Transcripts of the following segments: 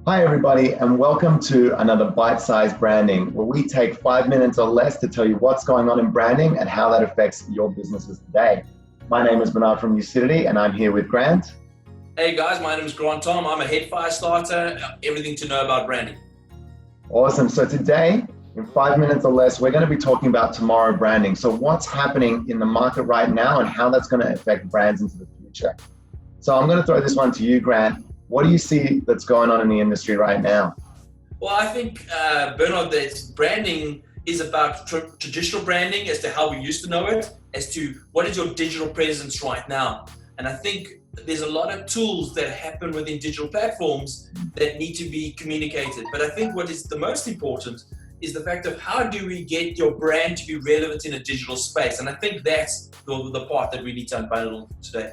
Hi, everybody, and welcome to another bite-sized branding, where we take 5 minutes or less to tell you what's going on in branding and how that affects your businesses today. My name is Bernard from Ucidity, and I'm here with Grant. Hey guys, my name is Grant Tom. I'm a head fire starter, everything to know about branding. Awesome. So today, in 5 minutes or less, we're going to be talking about tomorrow branding. So what's happening in the market right now and how that's going to affect brands into the future. So I'm going to throw this one to you, Grant. What do you see that's going on in the industry right now? Well, I think, Bernard, that branding is about traditional branding as to how we used to know it, as to what is your digital presence right now. And I think there's a lot of tools that happen within digital platforms that need to be communicated. But I think what is the most important is the fact of how do we get your brand to be relevant in a digital space? And I think that's the part that we need to unbundle today.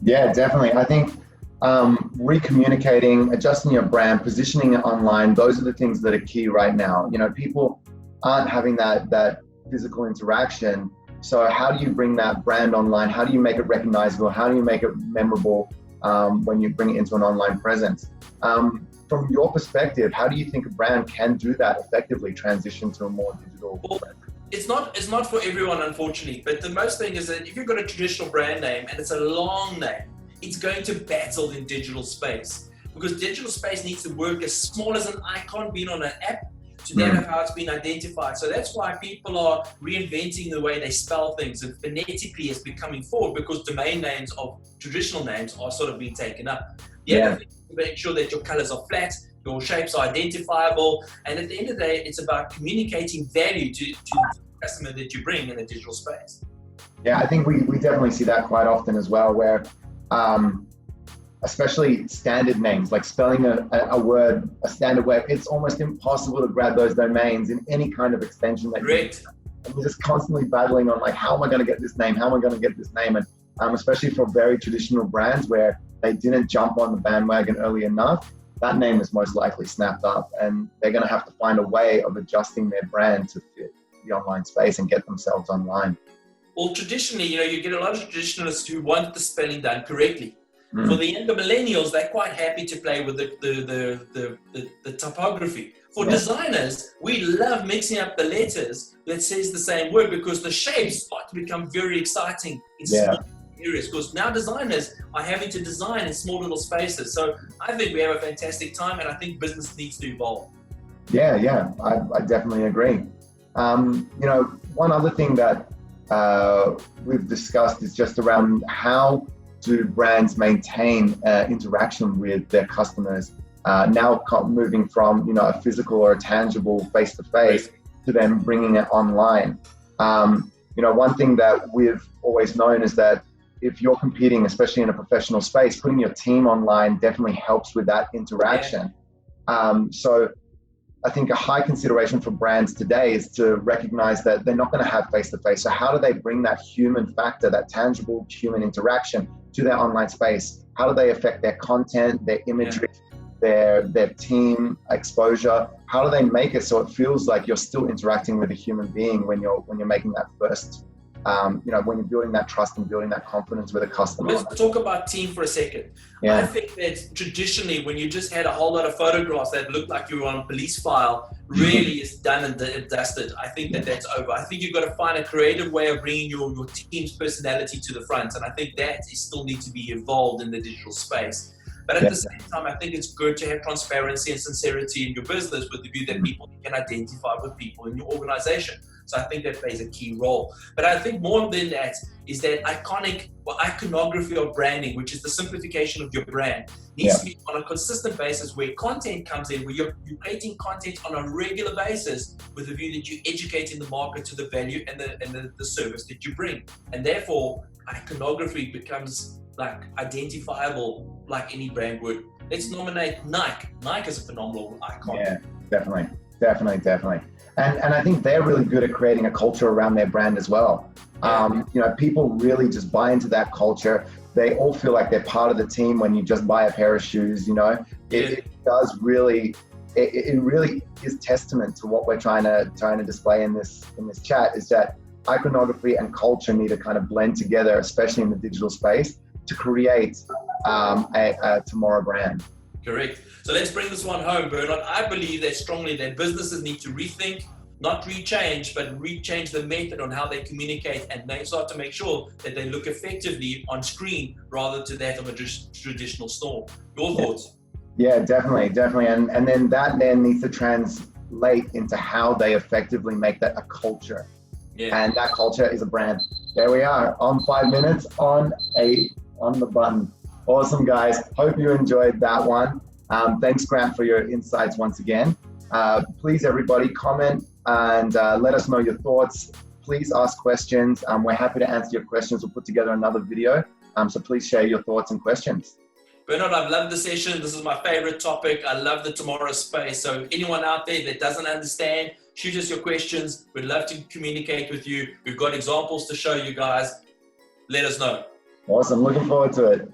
Yeah, definitely. I think recommunicating, adjusting your brand, positioning it online, those are the things that are key right now. You know, people aren't having that physical interaction. So how do you bring that brand online? How do you make it recognizable? How do you make it memorable when you bring it into an online presence? From your perspective, how do you think a brand can do that effectively, transition to a more digital brand? It's not for everyone, unfortunately, but the most thing is that if you've got a traditional brand name and it's a long name, it's going to battle in digital space, because digital space needs to work as small as an icon being on an app to that of how it's been identified. So that's why people are reinventing the way they spell things, and phonetically it's becoming forward because domain names of traditional names are sort of being taken up. The other thing is to make sure that your colors are flat, your shapes are identifiable, and at the end of the day, it's about communicating value to the customer that you bring in a digital space. Yeah, I think we definitely see that quite often as well, where especially standard names, like spelling a word, a standard way, it's almost impossible to grab those domains in any kind of extension that Great. And you're just constantly battling on, like, how am I going to get this name? How am I going to get this name? And especially for very traditional brands where they didn't jump on the bandwagon early enough, that name is most likely snapped up, and they're going to have to find a way of adjusting their brand to fit the online space and get themselves online. Well, traditionally, you get a lot of traditionalists who want the spelling done correctly. For the younger millennials, they're quite happy to play with the typography. For designers, we love mixing up the letters that says the same word, because the shapes start to become very exciting in small areas, because now designers are having to design in small little spaces. So I think we have a fantastic time, and I think business needs to evolve. Yeah, I definitely agree. One other thing that we've discussed is just around how do brands maintain interaction with their customers, now moving from a physical or a tangible face-to-face to them bringing it online. One thing that we've always known is that if you're competing, especially in a professional space, putting your team online definitely helps with that interaction. So I think a high consideration for brands today is to recognize that they're not going to have face-to-face. So how do they bring that human factor, that tangible human interaction to their online space? How do they affect their content, their imagery, their team exposure? How do they make it so it feels like you're still interacting with a human being when you're making that first, when you're building that trust and building that confidence with a customer? Let's talk about team for a second. I think that traditionally, when you just had a whole lot of photographs that looked like you were on a police file, really is done and dusted. I think that's over. I think you've got to find a creative way of bringing your team's personality to the front. And I think that is still need to be evolved in the digital space. But at the same time, I think it's good to have transparency and sincerity in your business, with the view that people can identify with people in your organization. So I think that plays a key role. But I think more than that is that iconography of branding, which is the simplification of your brand, needs to be on a consistent basis, where content comes in, where you're creating content on a regular basis with the view that you're educating the market to the value and the service that you bring. And therefore, iconography becomes like identifiable like any brand would. Let's nominate Nike. Nike is a phenomenal icon. Yeah, definitely. And I think they're really good at creating a culture around their brand as well. People really just buy into that culture. They all feel like they're part of the team when you just buy a pair of shoes. It does really, it really is testament to what we're trying to display in this chat, is that iconography and culture need to kind of blend together, especially in the digital space, to create a tomorrow brand. Correct. So let's bring this one home, Bernard. I believe that strongly that businesses need to rethink, not rechange, but rechange the method on how they communicate, and they start to make sure that they look effectively on screen rather to that of a traditional store. Your thoughts? Yeah, definitely. And then that then needs to translate into how they effectively make that a culture. Yeah. And that culture is a brand. There we are, on 5 minutes, on the button. Awesome, guys. Hope you enjoyed that one. Thanks, Grant, for your insights once again. Please, everybody, comment and let us know your thoughts. Please ask questions. We're happy to answer your questions. We'll put together another video. So please share your thoughts and questions. Bernard, I've loved the session. This is my favorite topic. I love the tomorrow space. So anyone out there that doesn't understand, shoot us your questions. We'd love to communicate with you. We've got examples to show you guys. Let us know. Awesome. Looking forward to it.